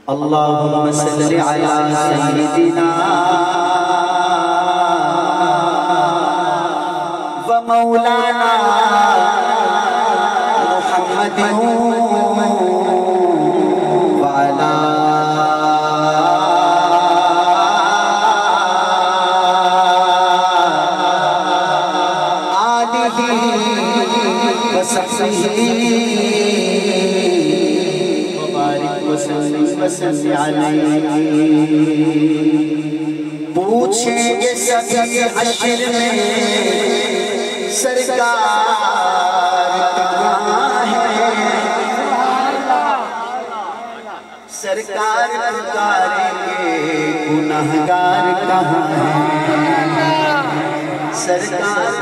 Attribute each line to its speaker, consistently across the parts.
Speaker 1: अल्लाहुम्मा सल्लि अला सय्यिदिना व मौलाना मुहम्मदिन व अला आलिहि व सहबिहि पूछेंगे सभी हश्र में सरकार कहाँ है, सरकार पुकारेंगे गुनहगार कहाँ है, सरकार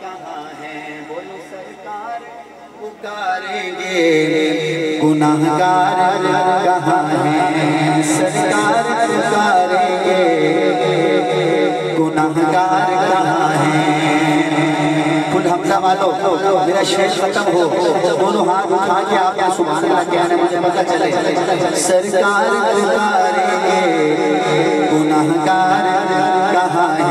Speaker 1: कहाँ है, बोलो सरकार पुकारेंगे गुनहगार कहाँ है, सरकार पुकारेंगे गुनहगार कहाँ है। कुल हमजा वालों मेरा शेर खत्म हो, दोनों हाथ उठा के आपने सुभान अल्लाह कहना, मुझे पता चले। सरकार पुकारेंगे गुनहगार कहाँ है,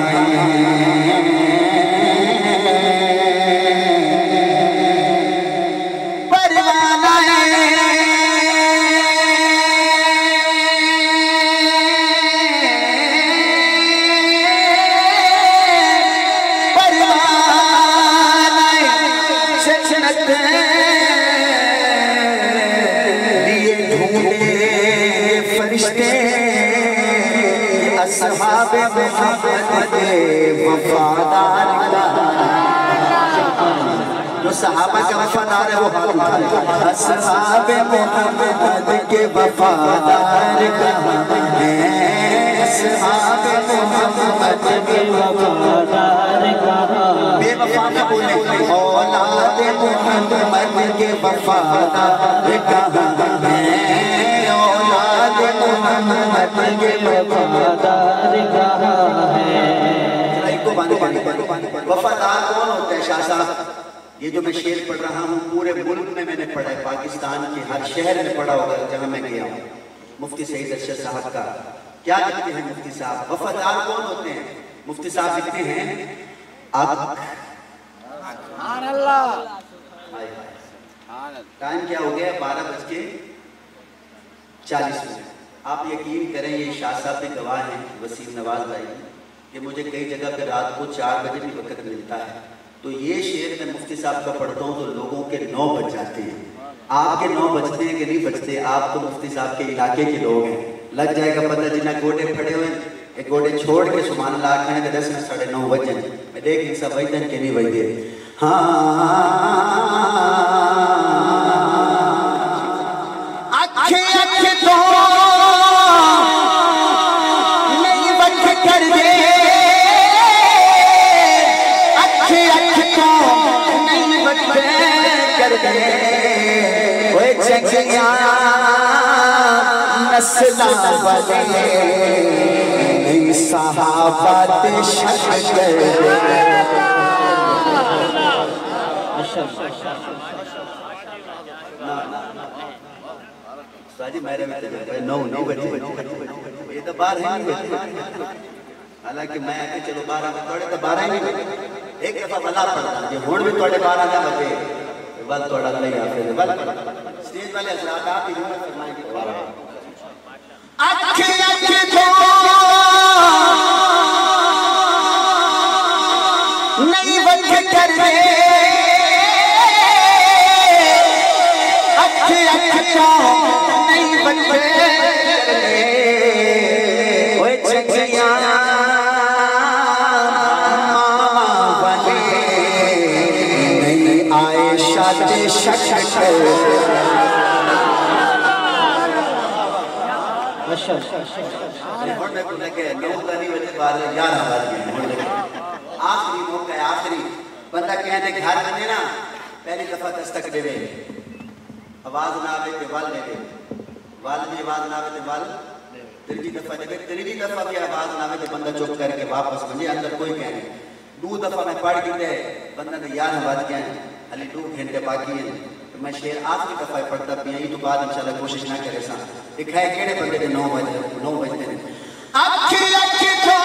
Speaker 1: असहाबे मोहम्मद के वफादार का, जो सहाबा का वफादार है वो हाथ उठाए। असहाबे मोहम्मद के वफादार कहाँ हैं, असहाबे मोहम्मद के वफादार कहाँ, बेवफा न बोले, औलाद मोहम्मद के वफादार कहाँ हैं, औलाद मोहम्मद के वफादार कहाँ है। वफादार कौन होते हैं शाह साहब? ये जो मैं शेर पढ़ रहा हूँ पूरे मुल्क में मैंने पढ़ा है, पाकिस्तान के हर शहर में पढ़ा होगा जहाँ मैं गया हूँ। मुफ्ती सईद अरशद साहब का क्या लिखते हैं मुफ्ती साहब, वफादार कौन होते हैं? मुफ्ती साहब लिखते हैं टाइम क्या हो गया, 12:40। आप यकीन करें ये शाह साहब भी गवाह हैं, वसीम नवाज भाई, कि मुझे कई जगह पे रात को 4 बजे भी वक्त मिलता है, तो ये शेर मैं मुफ्ती साहब का पढ़ता हूँ तो लोगों के 9 बज जाते हैं। आपके 9 बजते हैं कि नहीं बजते? आप तो मुफ्ती साहब के इलाके के लोग हैं, लग जाएगा पता। जिन्हें गोडे फटे हुए एक गोडे छोड़ के सुभान अल्लाह कहें 10 में 9:30 बजे, मैं देख सब वजन के नहीं बजे। ये तो 12 है, हालांकि मैं आके चलो 12 में थोड़े तो 12 ही नहीं, एक दफा बला पड़ता है हुण भी थोड़े 12 ना बजे बल थोड़ा नहीं आते बल स्टेज वाले हजरात आप ही हिम्मत फरमाएंगे। अखे अखे तो नहीं वक्त कर दे, अखे अखे तो नहीं वक्त कर दे, ओए चचिया मावले नहीं आए शादी शक आखिरी मौका है, आखिरी बंदा कहने घर बने ना पहली दफा दस्तक दे, आवाज ना आवे तो वल दे, वल भी आवाज ना आवे तो वल, तीसरी दफा दे, तीसरी दफा भी आवाज ना आवे तो बंदा चुप करके वापस बने, अंदर कोई कहने। 2 दफा मैं पढ़ के बंदा ने यार आवाज क्या है, अली 2 घंटे बाकी है, मैं शेर आखिरी दफा पढ़ता पिया ये तो बाद इंशाल्लाह कोशिश ना करे सा दिखाए केड़े बंदे के 9 बजे अखी अखी तो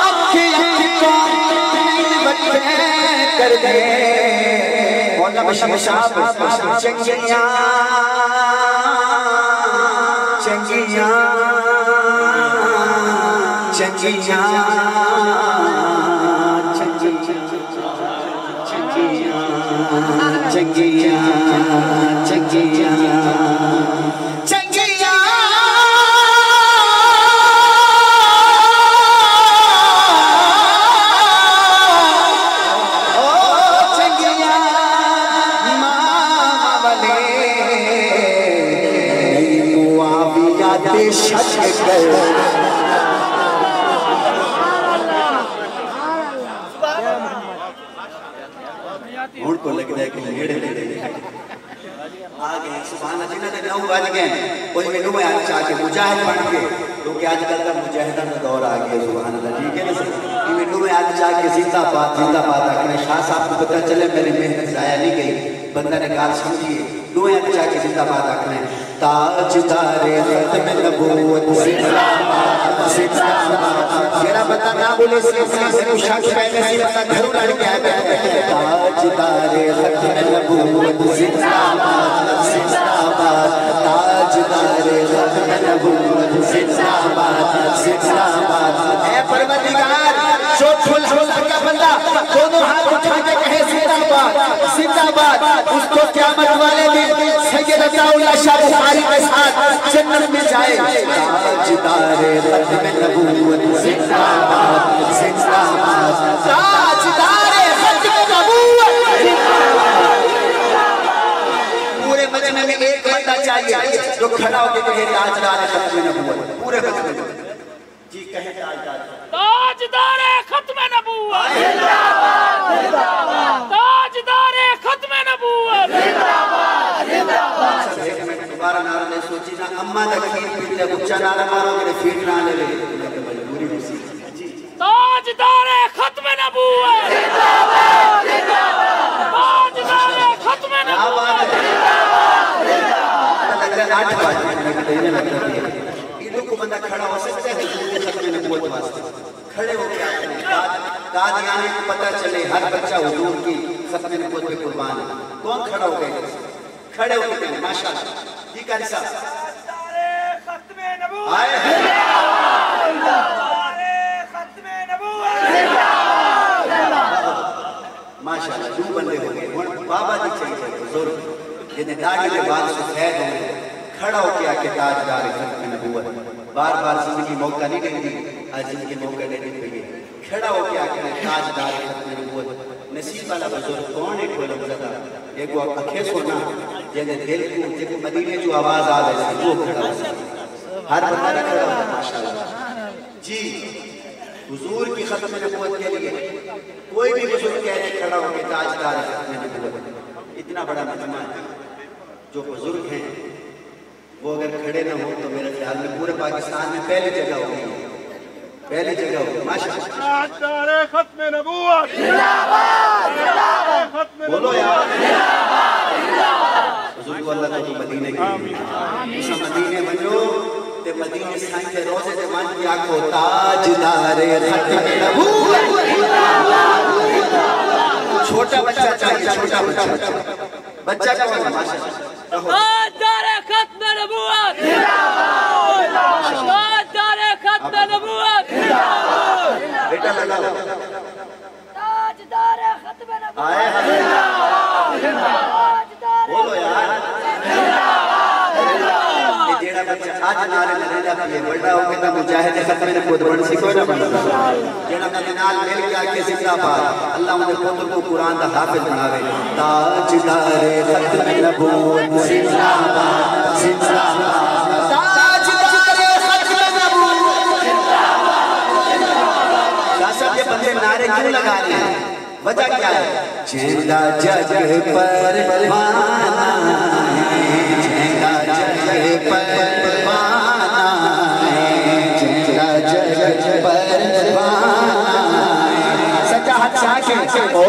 Speaker 1: अखी अखी तो बच्चे कर दे मौला बशीर साहब चंगियां चंगियां चंगियां चंगियां चंगियां चंगियां ओ चंगियां मामा वाले मुआविया दे शक कर को लगता है कि नेड़े नेड़े आ गए सुभान अल्लाह जिन्हें 9 बज गए कोई मेनू में आज चाहे मुजाहिद बन के क्योंकि आजकल का मुजाहिदा का दौर आ गया सुभान अल्लाह ठीक है ना सर ये मेनू में आज चाहे जिंदाबाद आखने शाह साहब को पता चले मेरी मेहनत जाया नहीं गई बंदा ने गाल समझिए दुआ चाहे जिंदाबाद आखने ताजदारे खत्म नबूवत जिंदाबाद जिंदाबाद मेरा बता ना बोले से शक पहले से बता घरों लड़के आए ताजदारे खत्म नबूवत जिंदाबाद जिंदाबाद ताजदारे खत्म नबूवत जिंदाबाद जिंदाबाद ऐ परवरदिगार जो खुल का बंदा दोनों हाथ उठा के कहे जिंदाबाद जिंदाबाद उसको क़यामत वाले दिन सैयद अताउल्लाह शाह बुखारी के साथ जन्नत में जाए ताजदारे खत्म नबूवत जिंदाबाद जिंदाबाद ताजदारे खत्म नबूवत पूरे मजमे में एक बंदा चाहिए जो खड़ा होकर कहे ताजदारे खत्म नबूवत पूरे मजमे में जी कहे ताजदारे खत्म नबूवत जिंदाबाद जिंदाबाद ताजदारे खत्म नबूवत जिंदाबाद जिंदाबाद एक मिनट दोबारा नारा ले सोची ना अम्मा दा खीर पीते ऊंचा नारा मारो मेरे फीट ना ले मजबूरी मुसी जी ताजदारे खत्म नबूवत जिंदाबाद जिंदाबाद ताजदारे खत्म नबूवत जिंदाबाद जिंदाबाद लग रहा 8 बजे मैं कहने लगा इधर को बंदा खड़ा हो सकता है खत्म नबूवत वास्ते खड़े हो गया कादियानी को पता चले हर बच्चा हुजूर की खत्म नबूवत पे कुर्बान है कौन खड़ा हो गए खड़े हो गए माशाल्लाह जी कारी साहब खत्म नबूवत आए खत्म नबूवत माशाल्लाह दो बंदे हो गए हुन बाबा जी चाहिए बुजुर्ग जिन्हें दाढ़ी के बाद सफेद हो गए खड़ा होके आके ताजदार खत्म नबूवत बार-बार जिंदगी मौका नहीं देती आज जिंदगी मौका देती है खड़ा होके आके ताजदार खत्म नबूवत नसीब वाला बुजुर्ग कौन है कोई ज़्यादा एगो अखे सोना जेने दिल को जेको मदीने जो आवाज आ रही है वो खड़ा हो हर बंदा खड़ा हो माशाल्लाह जी हुजूर की खत्म नबूवत के लिए कोई भी बुजुर्ग कह दे खड़ा होके ताजदार खत्म नबूवत इतना बड़ा मजमा है जो बुजुर्ग हैं वो अगर खड़े ना हो तो मेरे ख्याल में पूरे पाकिस्तान में पहली जगह होगी पहली जगह होगी माशाल्लाह ताजदारे खत्म नबूवत जिंदाबाद जिंदाबाद बोलो यार जिंदाबाद जिंदाबाद हुजूर अल्लाह तो मदीने की आमीन इस मदीने बनो ते मदीने साईं के रोजे ते मान की आखो ताजदारे खत्म नबूवत जिंदाबाद जिंदाबाद छोटा बच्चा चाहिए छोटा बच्चा कौन है माशाल्लाह ताजदारे खत्म नबूवत जिंदाबाद ताजदारे खत्म नबूवत जिंदाबाद बेटा लगाओ ताजदारे खत्म नबूवत आए जिंदाबाद बोलो यार जिंदाबाद जेड़ा बच्चा आज नारे लगा पिए बड़ा हो के तो मुजाहिद खत्म नबूवत बन सिको ना बन जेड़ा मेरे नाल मिल के आके जिंदाबाद अल्लाह उन्हें पुत्र को कुरान दा हाफिज बनावे ताजदारे खत्म नबूवत जिंदाबाद जिंदाबाद ताजदारे खत्म नबूवत जिंदाबाद सब ये बंदे नारे क्यों लगा रहे हैं वजह क्या है जिंदा जग पर परवाना है जिंदा जग पर परवाना है जिंदा जग पर परवाना है सच्चा हाथ साके ओ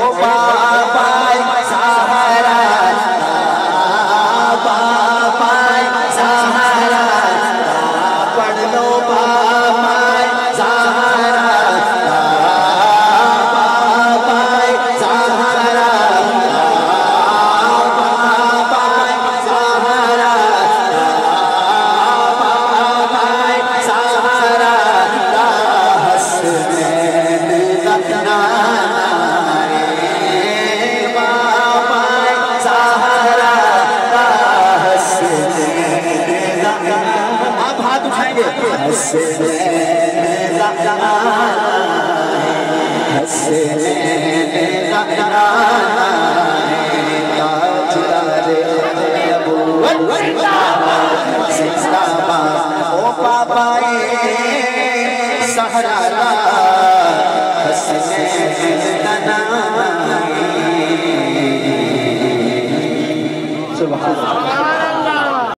Speaker 2: सुभान अल्लाह।